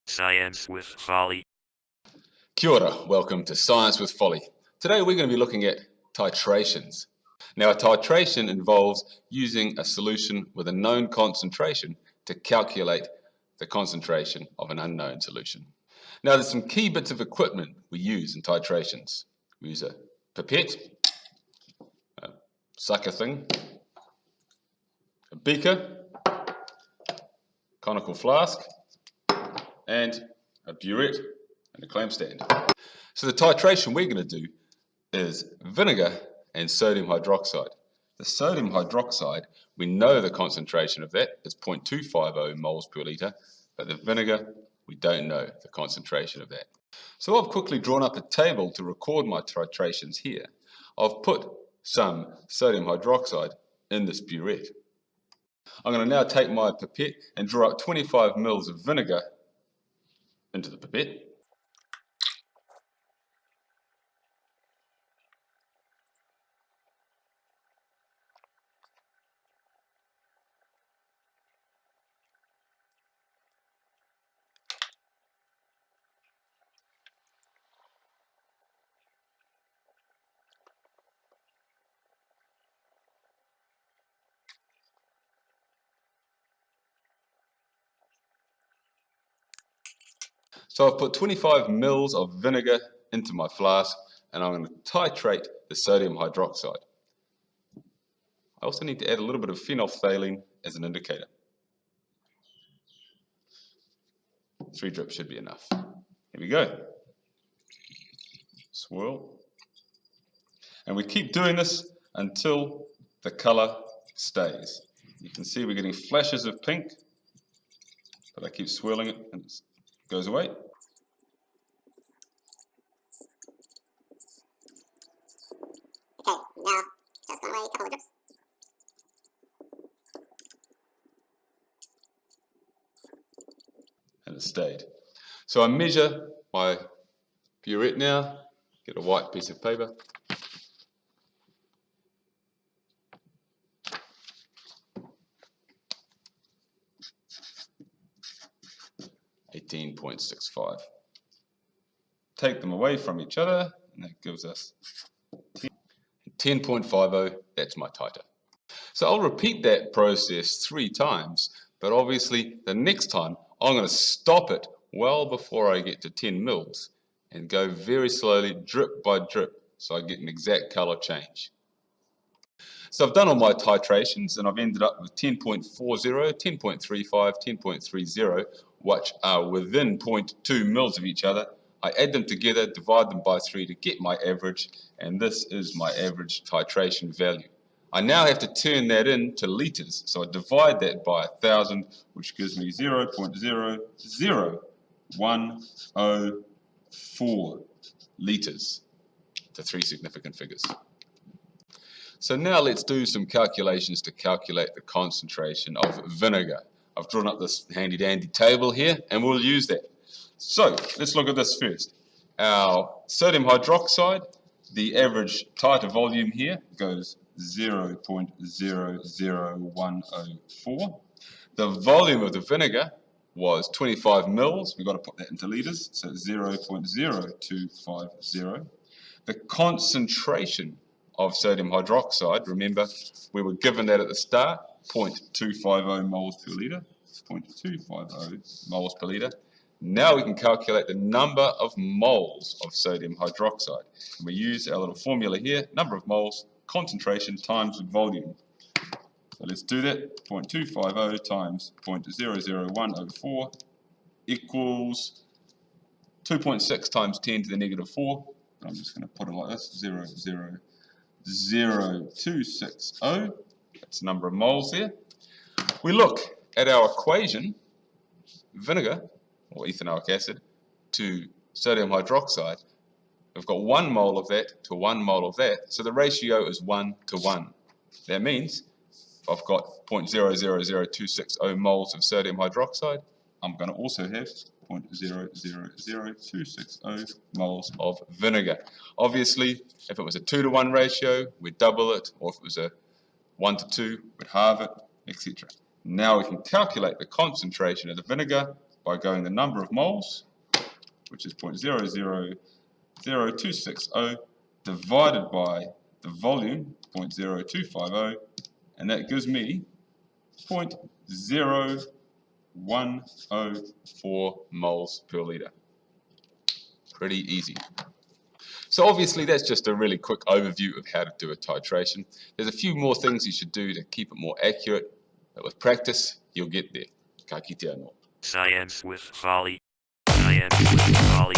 Science with Folly. Kia ora, welcome to Science with Folly. Today we're going to be looking at titrations. Now a titration involves using a solution with a known concentration to calculate the concentration of an unknown solution. Now there's some key bits of equipment we use in titrations. We use a pipette, a sucker thing, a beaker, conical flask, and a burette and a clamp stand. So the titration we're going to do is vinegar and sodium hydroxide. The sodium hydroxide, we know the concentration of that is 0.250 moles per litre, but the vinegar, we don't know the concentration of that. So I've quickly drawn up a table to record my titrations here. I've put some sodium hydroxide in this burette. I'm going to now take my pipette and draw up 25 mils of vinegar into the pipette. So I've put 25 mils of vinegar into my flask and I'm going to titrate the sodium hydroxide. I also need to add a little bit of phenolphthalein as an indicator. 3 drips should be enough. Here we go. Swirl. And we keep doing this until the colour stays. You can see we're getting flashes of pink, but I keep swirling it and it goes away. Okay, now just gone away a couple of drips. And it stayed. So I measure my burette now, get a white piece of paper. .65. Take them away from each other, and that gives us 10.50. That's my titer. So I'll repeat that process 3 times, but obviously the next time I'm going to stop it well before I get to 10 mils and go very slowly, drip by drip, so I get an exact color change. So I've done all my titrations and I've ended up with 10.40, 10.35, 10.30, which are within 0.2 mils of each other. I add them together, divide them by 3 to get my average, and this is my average titration value. I now have to turn that into litres, so I divide that by 1,000, which gives me 0.00104 litres. To 3 significant figures. So now let's do some calculations to calculate the concentration of vinegar. I've drawn up this handy dandy table here and we'll use that. So let's look at this first. Our sodium hydroxide, the average titer volume here goes 0.00104. The volume of the vinegar was 25 mils. We've got to put that into litres, so 0.0250. The concentration of sodium hydroxide, remember we were given that at the start, 0.250 moles per litre, 0.250 moles per litre. Now we can calculate the number of moles of sodium hydroxide. And we use our little formula here, number of moles, concentration times volume. So let's do that, 0.250 times 0.00104 equals 2.6 times 10 to the negative 4. I'm just going to put it like this, 0.00260. That's the number of moles there. We look at our equation, vinegar, or ethanoic acid, to sodium hydroxide. We've got 1 mole of that to 1 mole of that, so the ratio is 1 to 1. That means if I've got 0.000260 moles of sodium hydroxide, I'm going to also have 0.000260 moles of vinegar. Obviously, if it was a 2 to 1 ratio, we'd double it, or if it was a 1 to 2, we'd halve it, etc. Now we can calculate the concentration of the vinegar by going the number of moles, which is 0.000260, divided by the volume, 0.0250, and that gives me 0.0104 moles per litre. Pretty easy. So obviously that's just a really quick overview of how to do a titration. There's a few more things you should do to keep it more accurate, but with practice, you'll get there. Ka kite anō. Science with Folly. Science with Folly.